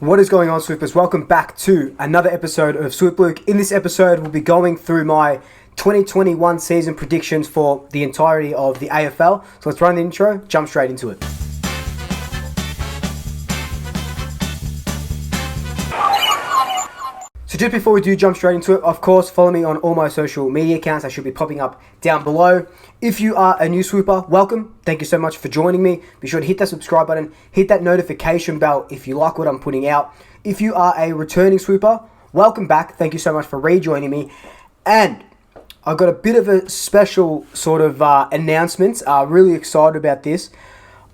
What is going on, Swoopers? Welcome back to another episode of Swoop Luke. In this episode, we'll be going through my 2021 season predictions for the entirety of the AFL. So let's run the intro, jump straight into it. So just before we do jump straight into it, of course, follow me on all my social media accounts. I should be popping up down below. If you are a new swooper, welcome. Thank you so much for joining me. Be sure to hit that subscribe button, hit that notification bell if you like what I'm putting out. If you are a returning swooper, welcome back. Thank you so much for rejoining me. And I've got a bit of a special sort of announcement. Really excited about this.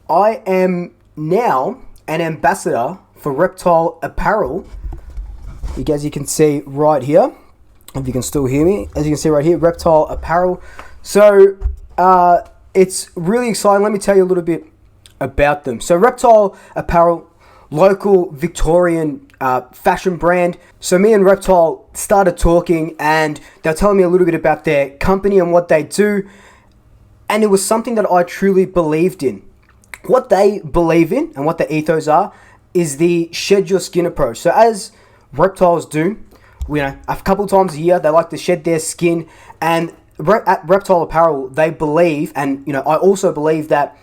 I am now an ambassador for Reptile Apparel. As you can see right here, if you can still hear me, as you can see right here, Reptile Apparel. So it's really exciting. Let me tell you a little bit about them. So Reptile Apparel, local Victorian fashion brand. So me and Reptile started talking and they're telling me a little bit about their company and what they do. And it was something that I truly believed in. What they believe in and what their ethos are is the shed your skin approach. So as reptiles do, a couple times a year, they like to shed their skin, and at Reptile Apparel, they believe, and I also believe that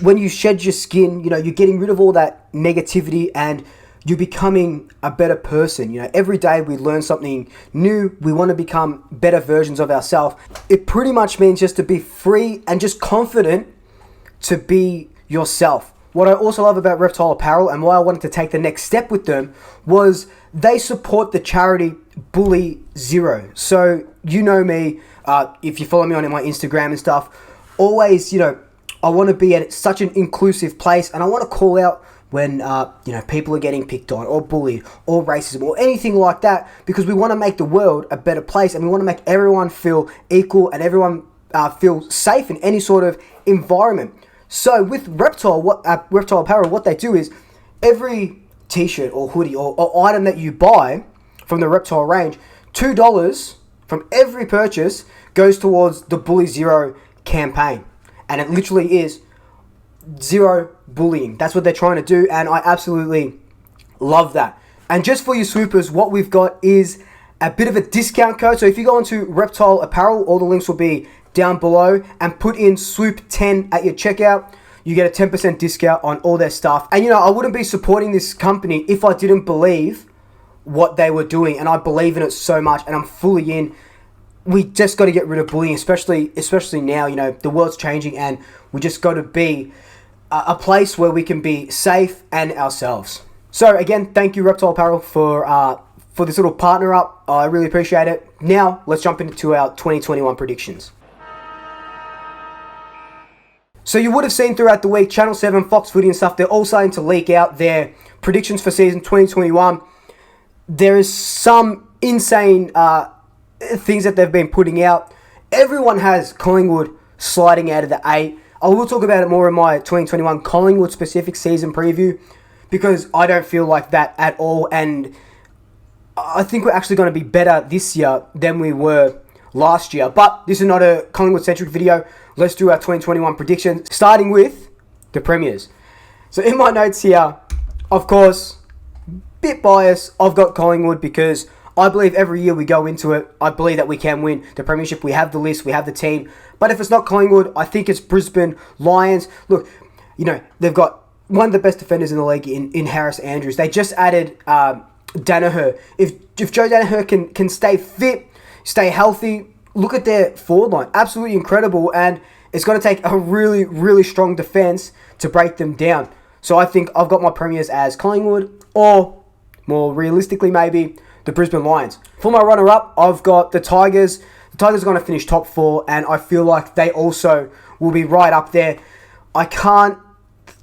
when you shed your skin, you're getting rid of all that negativity and you're becoming a better person. Every day we learn something new. We want to become better versions of ourselves. It pretty much means just to be free and just confident to be yourself. What I also love about Reptile Apparel and why I wanted to take the next step with them was they support the charity Bully Zero. So you know me, if you follow me on my Instagram and stuff, always, I want to be at such an inclusive place, and I want to call out when, people are getting picked on or bullied or racism or anything like that, because we want to make the world a better place and we want to make everyone feel equal and everyone feel safe in any sort of environment. So with Reptile Apparel, what they do is every t-shirt or hoodie or item that you buy from the Reptile range, $2 from every purchase goes towards the Bully Zero campaign. And it literally is zero bullying. That's what they're trying to do, and I absolutely love that. And just for you swoopers, what we've got is a bit of a discount code. So if you go onto Reptile Apparel, all the links will be down below, and put in Swoop10 at your checkout, you get a 10% discount on all their stuff. And I wouldn't be supporting this company if I didn't believe what they were doing, and I believe in it so much, and I'm fully in. We just got to get rid of bullying, especially now. The world's changing, and we just got to be a place where we can be safe and ourselves. So again, thank you Reptile Apparel for this little partner up. I really appreciate it. Now let's jump into our 2021 predictions. So you would have seen throughout the week, Channel 7, Fox Footy and stuff, they're all starting to leak out their predictions for season 2021. There is some insane things that they've been putting out. Everyone has Collingwood sliding out of the 8. I will talk about it more in my 2021 Collingwood specific season preview, because I don't feel like that at all. And I think we're actually going to be better this year than we were last year. But this is not a Collingwood-centric video. Let's do our 2021 predictions, starting with the Premiers. So in my notes here, of course, bit biased, I've got Collingwood because I believe every year we go into it, I believe that we can win the Premiership. We have the list, we have the team. But if it's not Collingwood, I think it's Brisbane Lions. Look, they've got one of the best defenders in the league in Harris Andrews. They just added Danaher. If Joe Danaher can stay fit, stay healthy, look at their forward line. Absolutely incredible. And it's going to take a really, really strong defense to break them down. So I think I've got my Premiers as Collingwood, or more realistically maybe, the Brisbane Lions. For my runner-up, I've got the Tigers. The Tigers are going to finish top 4, and I feel like they also will be right up there. I can't,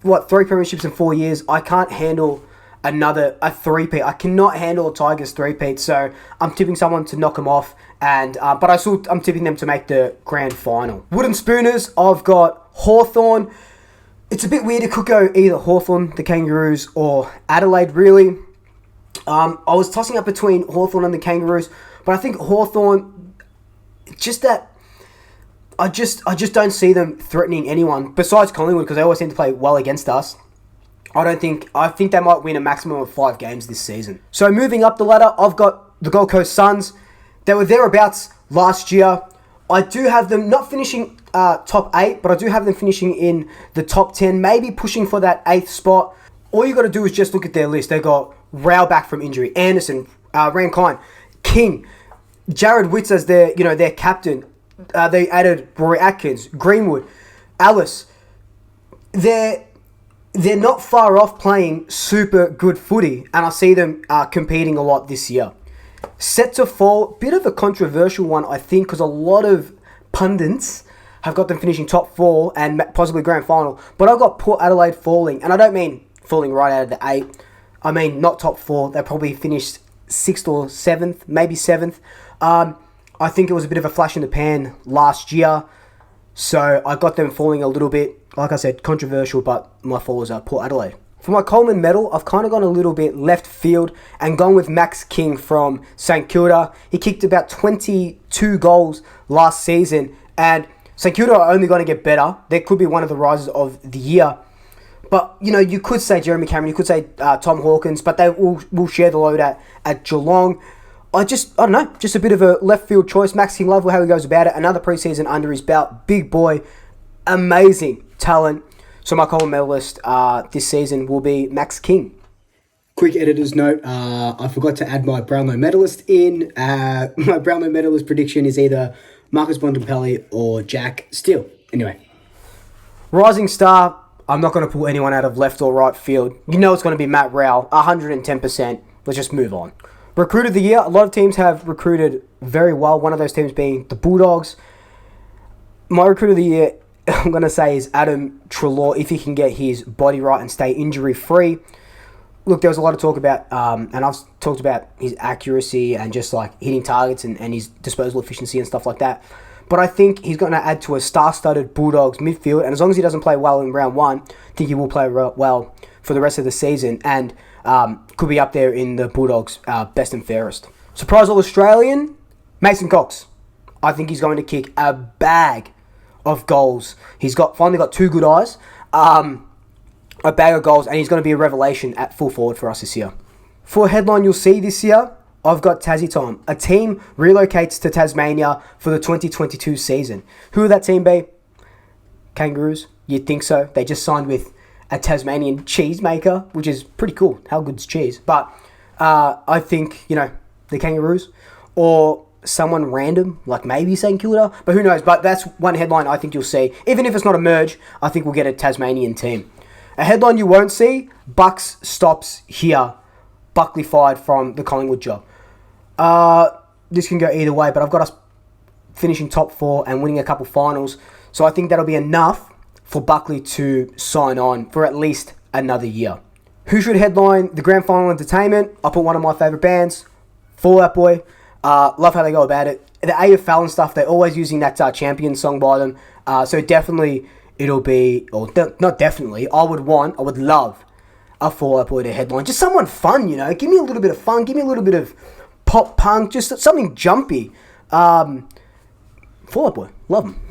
3 premierships in 4 years, I can't handle a three-peat. I cannot handle a Tigers three-peat, so I'm tipping someone to knock them off, but I'm tipping them to make the grand final. Wooden Spooners, I've got Hawthorn. It's a bit weird. It could go either Hawthorn, the Kangaroos, or Adelaide, really. I was tossing up between Hawthorn and the Kangaroos, but I think Hawthorn, just that, I just don't see them threatening anyone besides Collingwood, because they always seem to play well against us. I think they might win a maximum of 5 games this season. So moving up the ladder, I've got the Gold Coast Suns. They were thereabouts last year. I do have them not finishing top 8, but I do have them finishing in the top 10, maybe pushing for that 8th spot. All you got to do is just look at their list. They got Rao back from injury, Anderson, Rankine, King, Jared Witts as their captain. They added Rory Atkins, Greenwood, Alice. They're not far off playing super good footy, and I see them competing a lot this year. Set to fall, bit of a controversial one, I think, because a lot of pundits have got them finishing top 4 and possibly grand final. But I've got Port Adelaide falling, and I don't mean falling right out of the 8. I mean not top 4. They probably finished 6th or 7th, maybe 7th. I think it was a bit of a flash in the pan last year, so I got them falling a little bit. Like I said, controversial, but my fallers are Port Adelaide. For my Coleman Medal, I've kind of gone a little bit left field and gone with Max King from St Kilda. He kicked about 22 goals last season, and St Kilda are only going to get better. They could be one of the rises of the year. But, you could say Jeremy Cameron, you could say Tom Hawkins, but they will share the load at Geelong. I don't know, just a bit of a left field choice. Max King, love how he goes about it. Another preseason under his belt. Big boy, amazing talent. So my Coleman medalist this season will be Max King. Quick editor's note, I forgot to add my Brownlow medalist in. My Brownlow medalist prediction is either Marcus Bontempelli or Jack Steele. Anyway. Rising Star, I'm not going to pull anyone out of left or right field. You know it's going to be Matt Rowell, 110%. Let's just move on. Recruit of the year, a lot of teams have recruited very well. One of those teams being the Bulldogs. My recruit of the year, I'm going to say, is Adam Treloar, if he can get his body right and stay injury-free. Look, there was a lot of talk about, and I've talked about his accuracy and just like hitting targets and his disposal efficiency and stuff like that. But I think he's going to add to a star-studded Bulldogs midfield, and as long as he doesn't play well in round 1, I think he will play well for the rest of the season and could be up there in the Bulldogs' best and fairest. Surprise All-Australian, Mason Cox. I think he's going to kick a bag of goals. He's finally got 2 good eyes, a bag of goals, and he's going to be a revelation at full forward for us this year. For a headline you'll see this year, I've got Tassie Time. A team relocates to Tasmania for the 2022 season. Who will that team be? Kangaroos? You'd think so. They just signed with a Tasmanian cheesemaker, which is pretty cool. How good's cheese? But I think, the Kangaroos or someone random, like maybe St Kilda, but who knows? But that's one headline I think you'll see. Even if it's not a merge, I think we'll get a Tasmanian team. A headline you won't see, Bucks stops here. Buckley fired from the Collingwood job. This can go either way, but I've got us finishing top 4 and winning a couple finals. So I think that'll be enough for Buckley to sign on for at least another year. Who should headline the grand final entertainment? I put one of my favourite bands, Fall Out Boy. Love how they go about it. The AFL and stuff, they're always using that champion song by them. So definitely it'll be, not definitely, I would love a Fall Out Boy to headline. Just someone fun, Give me a little bit of fun. Give me a little bit of pop punk. Just something jumpy. Fall Out Boy. Love them.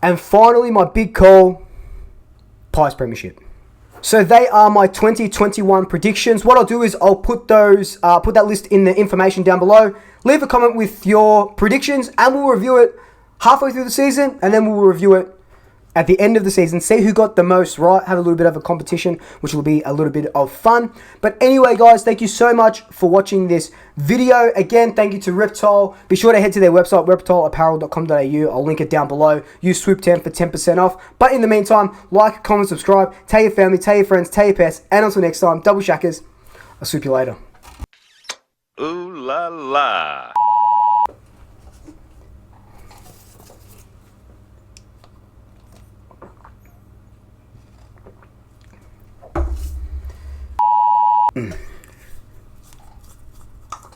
And finally, my big call, Pies Premiership. So they are my 2021 predictions. What I'll do is I'll put that list in the information down below. Leave a comment with your predictions and we'll review it halfway through the season and then we'll review it at the end of the season. See who got the most right. Have a little bit of a competition, which will be a little bit of fun. But anyway, guys, thank you so much for watching this video. Again, thank you to Reptile. Be sure to head to their website, reptileapparel.com.au. I'll link it down below. Use Swoop10 for 10% off. But in the meantime, like, comment, subscribe. Tell your family, tell your friends, tell your pets. And until next time, double shackers. I'll swoop you later. Ooh la la.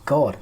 God.